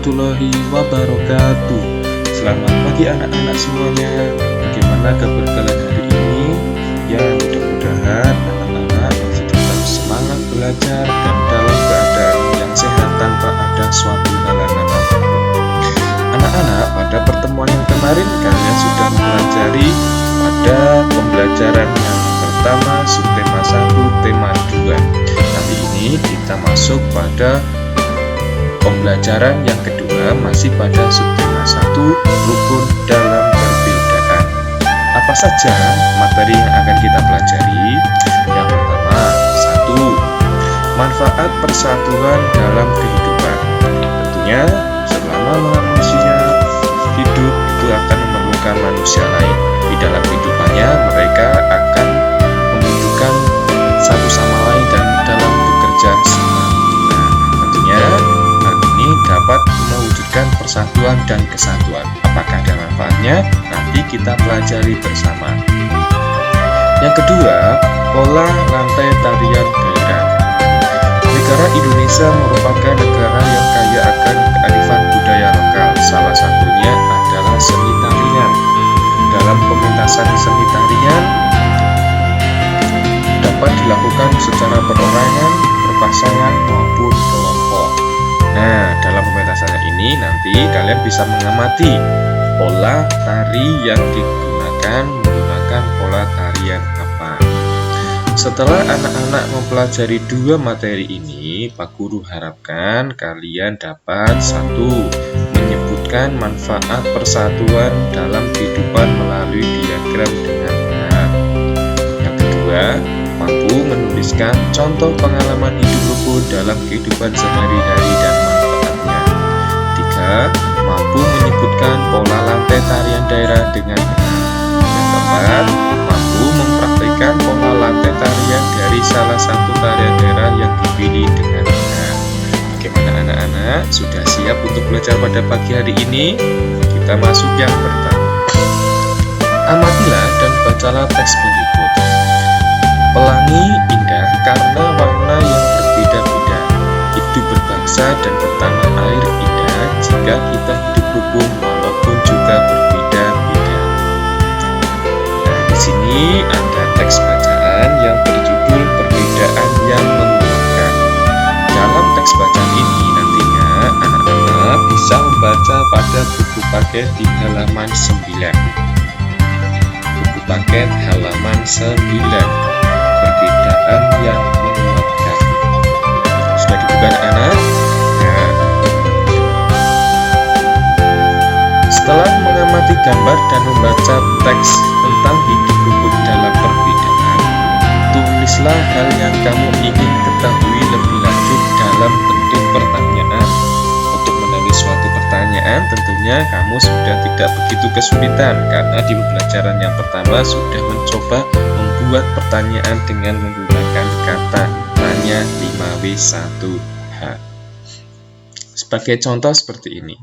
warahmatullahi wabarakatuh. Selamat pagi anak-anak semuanya. Bagaimana kabar kalian hari ini? Ya, mudah-mudahan anak-anak masih tetap semangat belajar dan dalam keadaan yang sehat tanpa ada suatu halangan apapun. Anak-anak, pada pertemuan yang kemarin kalian sudah mempelajari pada pembelajaran yang pertama subtema 1 tema 2. Kali ini kita masuk pada pembelajaran yang kedua, masih pada subtema 1 rukun dalam perbedaan. Apa saja materi yang akan kita pelajari? Yang pertama, 1. Manfaat persatuan dalam kehidupan. Tentunya selama manusia hidup itu akan memerlukan manusia lain. Di dalam kehidupannya mereka akan membutuhkan satu sama lain dan dalam bekerja sama. Tentunya hal ini dapat mewujudkan persatuan dan kesatuan. Apakah ada manfaatnya? Nanti kita pelajari bersama. Yang kedua, pola rantai tarian daerah. Negara Indonesia merupakan negara yang kaya akan kearifan budaya lokal. Salah satunya adalah seni tarian. Dalam pementasan seni tarian dapat dilakukan secara perorangan, berpasangan maupun kelompok. Nah, dalam pementasan ini nanti kalian bisa mengamati pola tari yang digunakan menggunakan pola tarian apa. Setelah anak-anak mempelajari dua materi ini, Pak Guru harapkan kalian dapat 1. Menyebutkan manfaat persatuan dalam kehidupan melalui diagram dengan benar. Yang kedua, mampu menuliskan contoh pengalaman hidup rukun dalam kehidupan sehari-hari dan manfaatnya. 3. Mampu menyebutkan pola lantai tarian daerah dengan benar. Yang keempat, mampu mempraktikkan pola lantai tarian dari salah satu tarian daerah yang dipilih dengan benar. Bagaimana anak-anak? Sudah siap untuk belajar pada pagi hari ini? Kita masuk yang pertama. Amatilah dan bacalah teks berikut. Pelangi indah karena warna yang berbeda-beda. Hidup berbangsa dan bertanah air indah jika kita hidup rukun walaupun juga berbeda-beda. Nah, di sini ada teks bacaan yang berjudul Perbedaan yang Menguatkan. Dalam teks bacaan ini nantinya anak-anak bisa membaca pada buku paket di halaman 9. Buku paket halaman 9. Perbedaan yang menguatkan. Sudah dibuka anak-anak? Nah, setelah mengamati gambar dan membaca teks tentang hidup rukun dalam perbedaan, tulislah hal yang kamu ingin ketahui lebih lanjut dalam bentuk pertanyaan. Untuk menulis suatu pertanyaan, tentunya kamu sudah tidak begitu kesulitan karena di pembelajaran yang pertama sudah mencoba membuat pertanyaan dengan menggunakan kata tanya 5W1H. Sebagai contoh seperti ini.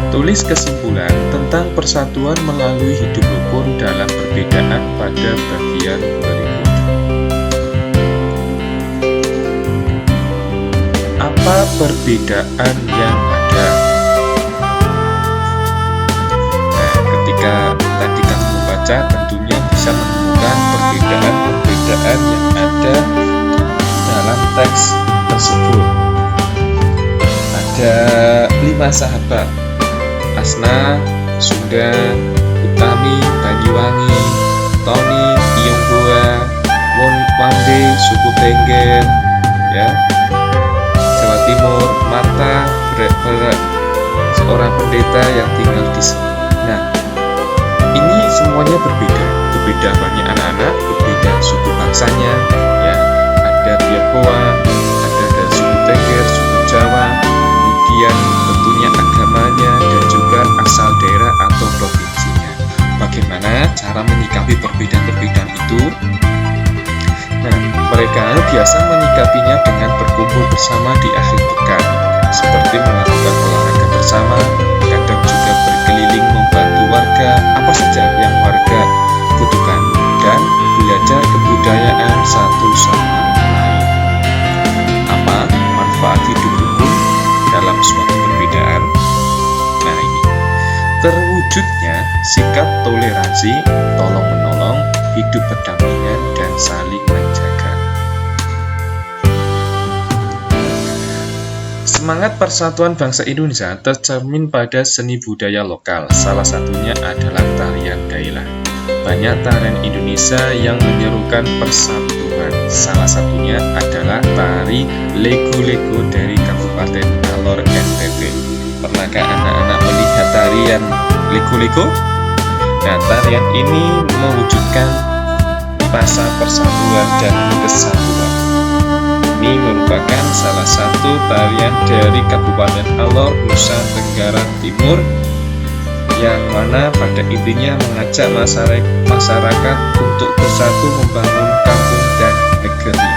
Tulis kesimpulan tentang persatuan melalui hidup rukun dalam perbedaan pada bagian berikut. Apa perbedaan yang ada? Nah, ketika tadi kamu membaca, tentunya bisa menemukan perbedaan yang ada dalam teks tersebut. Ada 5 sahabat: Asna, Sunda, Utami, Banyuwangi, Tony, Tionghoa, Wande, suku Tengger, ya, Jawa Timur, Marta, seorang pendeta yang tinggal di sini. Nah, ini semuanya berbeda banyak anak-anak, berbeda suku bangsanya, ya, ada Tionghoa, ada dari suku Tengger, suku Jawa, kemudian tentunya agamanya dan juga asal daerah atau provinsinya. Bagaimana cara menyikapi perbedaan-perbedaan itu? Nah, mereka biasa menyikapinya dengan berkumpul bersama di akhir pekan, seperti melakukan olahraga bersama, kadang juga berkeliling membantu warga, apa saja yang warga butuhkan, dan belajar kebudayaan satu sama lain. Apa manfaat hidup rukun dalam suatu perbedaan? wujudnya sikap toleransi, tolong-menolong, hidup berdampingan, dan saling menjaga. Semangat persatuan bangsa Indonesia tercermin pada seni budaya lokal. Salah satunya adalah tarian Gaelah. Banyak tarian Indonesia yang menyerukan persatuan. Salah satunya adalah tari Lego-Lego dari Kabupaten Alor, NTT. Pernahkah anak-anak melihat tarian Lego-Lego? Nah, tarian ini mewujudkan rasa persatuan dan kesatuan. Ini merupakan salah satu tarian dari Kabupaten Alor, Nusa Tenggara Timur, yang mana pada intinya mengajak masyarakat untuk bersatu membangun kampung dan negeri.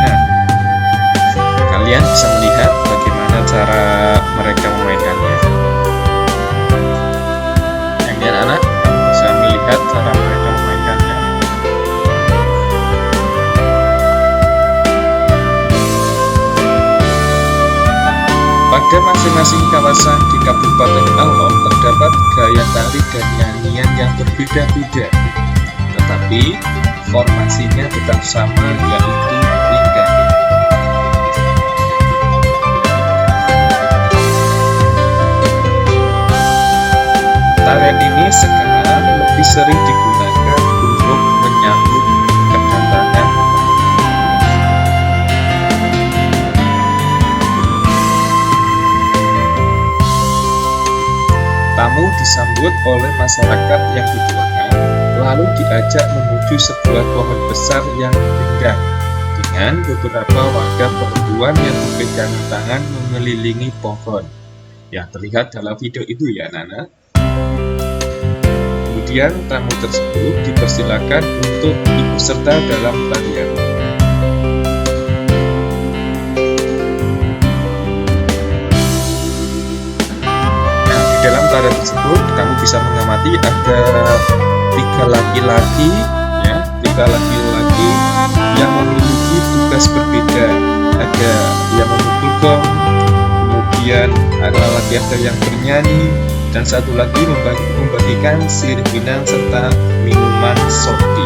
Nah, kalian bisa melihat bagaimana cara mereka memainkannya. Yang lihat anak, kamu bisa melihat cara mereka memainkannya. Pada masing-masing kawasan di Kabupaten Alor terdapat gaya tari dan nyanyian yang berbeda-beda, tetapi formasinya tetap sama, yaitu lingkar. Tarian ini sekarang lebih sering digunakan untuk menyambut kedatangan tamu. Disambut oleh masyarakat yang dituakan, lalu diajak menuju sebuah pohon besar yang rindang dengan beberapa warga perempuan yang berpegangan tangan mengelilingi pohon yang terlihat dalam video itu ya Nana. Kemudian tamu tersebut dipersilakan untuk ikut serta dalam tarian. Dalam tarian tersebut, kamu bisa mengamati ada tiga laki-laki yang memiliki tugas berbeda. Ada yang memukul gong, kemudian ada yang bernyanyi, dan satu lagi membagikan sirih pinang serta minuman sopi.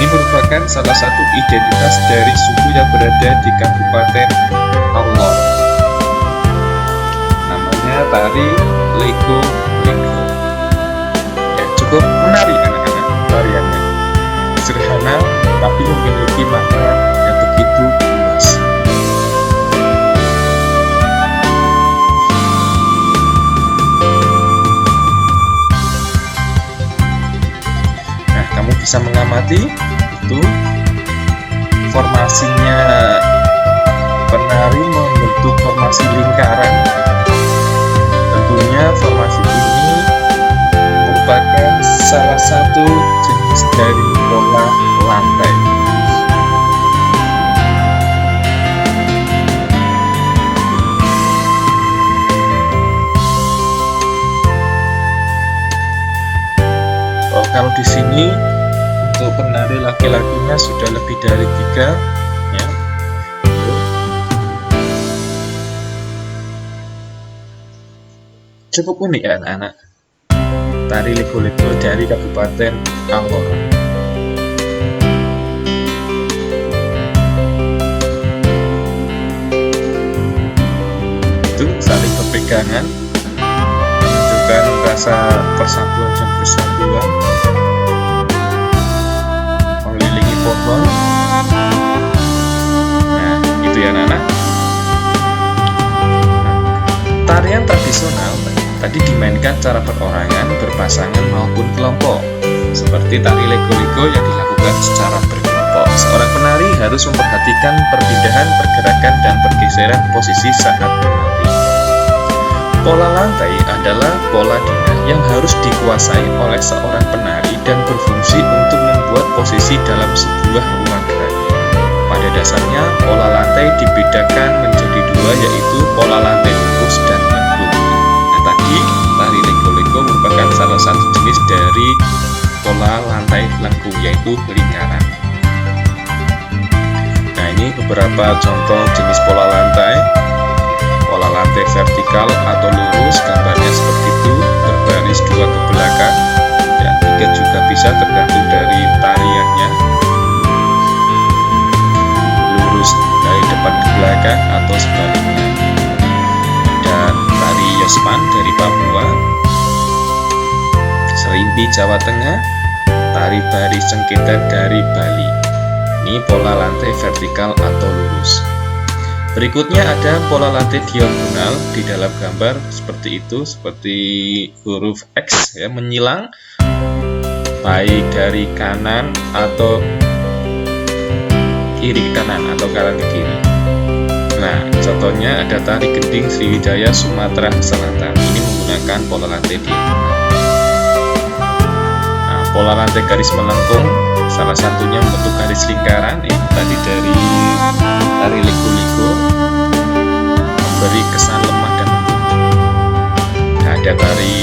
Ini merupakan salah satu identitas dari suku yang berada di Kabupaten Alor. Tari Lego-Lego. Ya, cukup menarik anak-anak tariannya. Sederhana tapi memiliki makna yang begitu luas. Nah, kamu bisa mengamati itu formasinya. Penari membentuk formasi lingkaran. Tentunya formasi ini merupakan salah satu jenis dari pola lantai. Kalau di sini untuk penari laki-lakinya sudah lebih dari 3 ya. Cukup unik ya anak-anak, tari Lego-Lego dari Kabupaten Alor. Itu saling berpegangan, menunjukkan rasa persatuan dan kesatuan, mengelilingi pohon. Nah, itu ya anak-anak. Tarian tradisional tadi dimainkan secara perorangan, berpasangan maupun kelompok. Seperti tari Lego-Lego yang dilakukan secara berkelompok. Seorang penari harus memperhatikan perpindahan, pergerakan, dan pergeseran posisi saat menari. Pola lantai adalah pola dinah yang harus dikuasai oleh seorang penari dan berfungsi untuk membuat posisi dalam sebuah ruang gerak. Pada dasarnya, pola lantai dibedakan menjadi 2, yaitu pola lantai lurus dan lengkung. Nah, tadi tari Lego-Lego merupakan salah satu jenis dari pola lantai lengkung, yaitu lingkaran. Nah, ini beberapa contoh jenis pola lantai. Pola pola lantai vertikal atau lurus, gambarnya seperti itu, berbaris 2 ke belakang, dan 3 juga bisa tergantung dari tariannya, lurus dari depan ke belakang atau sebaliknya. Dan tari Yospan dari Papua, Serimpi Jawa Tengah, tari baris sengketa dari Bali. Ini pola lantai vertikal atau lurus. Berikutnya ada pola lantai diagonal di dalam gambar seperti itu, seperti huruf X ya, menyilang baik dari kanan atau kiri ke kanan atau kanan ke kiri. Nah, contohnya ada tari gending Sriwijaya Sumatera Selatan. Ini menggunakan pola lantai diagonal. Nah, pola lantai garis melengkung, salah satunya membentuk garis lingkaran. Ini tadi dari tari liku-liku, memberi kesan lemah dan lembut. Nah, ada tari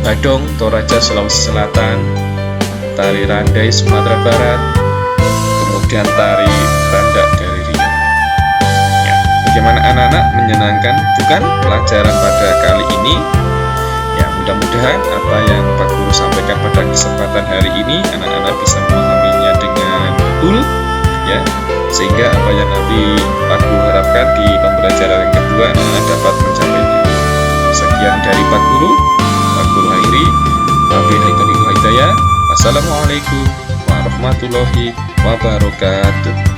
Badong Toraja Sulawesi Selatan, tari Randai Sumatera Barat, kemudian tari Randak dari Riau. Ya, bagaimana anak-anak, menyenangkan bukan pelajaran pada kali ini? Ya, mudah-mudahan apa yang Pak Guru sampaikan pada kesempatan hari ini anak-anak bisa memahaminya dengan betul ya, sehingga apa yang nanti Pak Guru harapkan di pembelajaran yang kedua anak-anak dapat mencapainya. Sekian dari Pak Guru akhiri. Wabillahi taufiq wal hidayah. Wassalamualaikum warahmatullahi wabarakatuh.